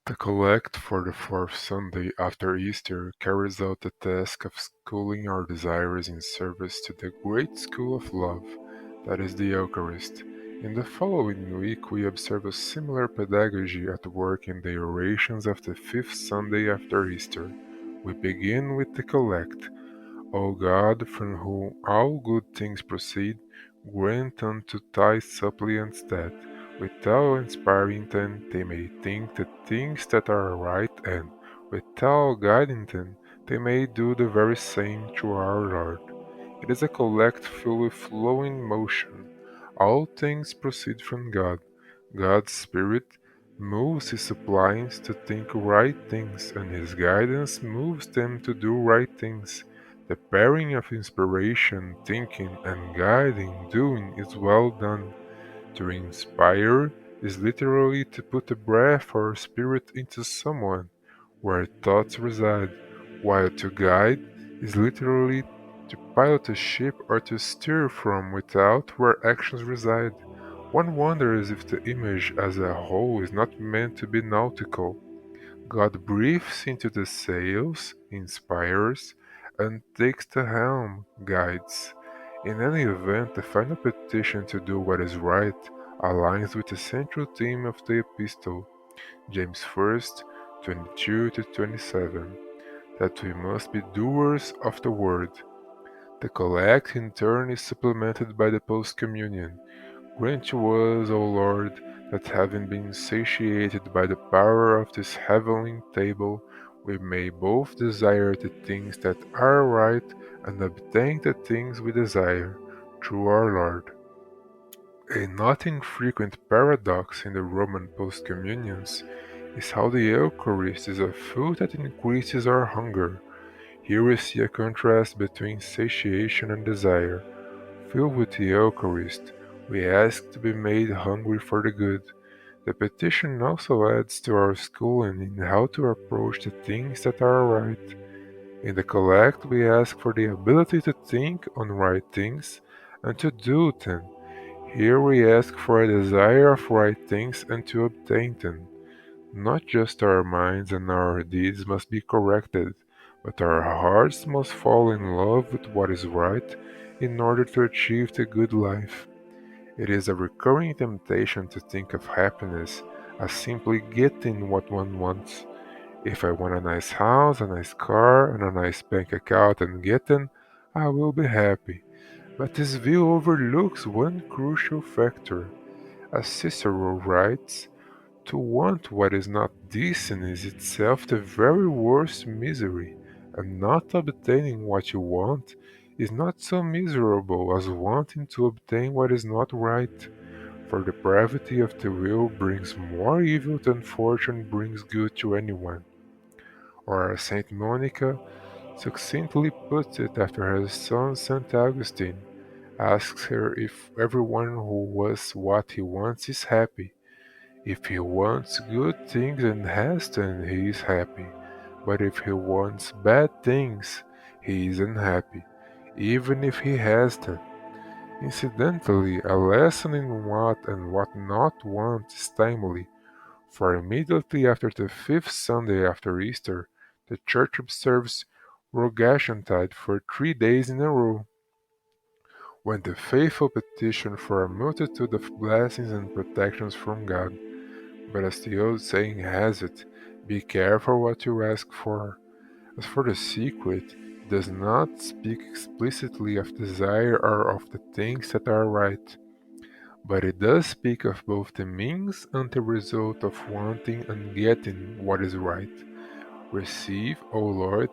The collect for the fourth Sunday after Easter carries out the task of schooling our desires in service to the great school of love, that is the Eucharist. In the following week we observe a similar pedagogy at work in the Orations of the fifth Sunday after Easter. We begin with the collect. O God, from whom all good things proceed, grant unto thy suppliants that, without inspiring them, they may think the things that are right, and, without guiding them, they may do the very same through our Lord. It is a collect filled with flowing motion. All things proceed from God. God's Spirit moves His suppliants to think right things, and His guidance moves them to do right things. The pairing of inspiration, thinking, and guiding doing is well done. To inspire is literally to put a breath or spirit into someone, where thoughts reside, while to guide is literally to pilot a ship or to steer from without where actions reside. One wonders if the image as a whole is not meant to be nautical. God breathes into the sails, inspires, and takes the helm, guides. In any event, the final petition to do what is right aligns with the central theme of the epistle, James 1st, 22 to 27, that we must be doers of the word. The collect in turn is supplemented by the post-communion. Grant to us, O Lord, that having been satiated by the power of this heavenly table, we may both desire the things that are right and obtain the things we desire, through our Lord. A not infrequent paradox in the Roman post-communions is how the Eucharist is a food that increases our hunger. Here we see a contrast between satiation and desire. Filled with the Eucharist, we ask to be made hungry for the good. The petition also adds to our schooling in how to approach the things that are right. In the collect, we ask for the ability to think on right things and to do them. Here we ask for a desire of right things and to obtain them. Not just our minds and our deeds must be corrected, but our hearts must fall in love with what is right in order to achieve the good life. It is a recurring temptation to think of happiness as simply getting what one wants. If I want a nice house, a nice car, and a nice bank account and get them, I will be happy. But this view overlooks one crucial factor. As Cicero writes, to want what is not decent is itself the very worst misery, and not obtaining what you want is not so miserable as wanting to obtain what is not right, for depravity of the will brings more evil than fortune brings good to anyone. Or as Saint Monica succinctly puts it after her son Saint Augustine asks her if everyone who was what he wants is happy. If he wants good things and has them, he is happy. But if he wants bad things, he is unhappy, even if he has them. Incidentally, a lesson in what and what not want is timely, for immediately after the fifth Sunday after Easter, the Church observes Rogatiantide for 3 days in a row, when the faithful petition for a multitude of blessings and protections from God. But as the old saying has it, be careful what you ask for. As for the secret, it does not speak explicitly of desire or of the things that are right, but it does speak of both the means and the result of wanting and getting what is right. Receive, O Lord,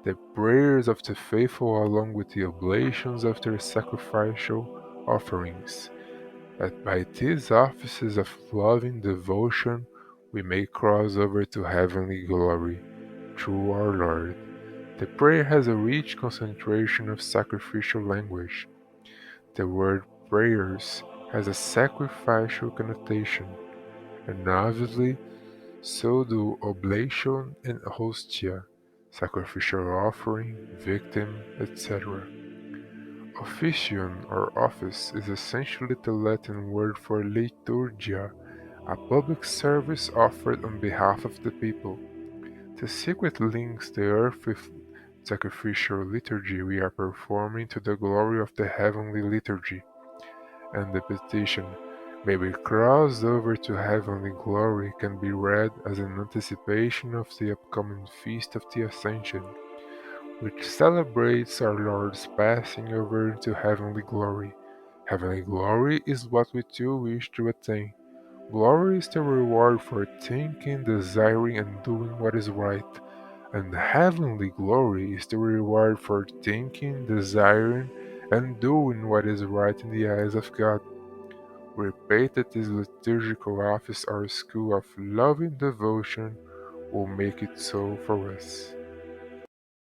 the prayers of the faithful along with the oblations of their sacrificial offerings, that by these offices of loving devotion we may cross over to heavenly glory, through our Lord. The prayer has a rich concentration of sacrificial language. The word prayers has a sacrificial connotation, and obviously so do oblation and hostia, sacrificial offering, victim, etc. Officium or office is essentially the Latin word for liturgia, a public service offered on behalf of the people. The secret links the earthly sacrificial liturgy we are performing to the glory of the heavenly liturgy, and the petition, "May we cross over to heavenly glory," can be read as an anticipation of the upcoming feast of the Ascension, which celebrates our Lord's passing over into heavenly glory. Heavenly glory is what we too wish to attain. Glory is the reward for thinking, desiring, and doing what is right, and heavenly glory is the reward for thinking, desiring, and doing what is right in the eyes of God. We pray that this liturgical office, our school of love and devotion, will make it so for us.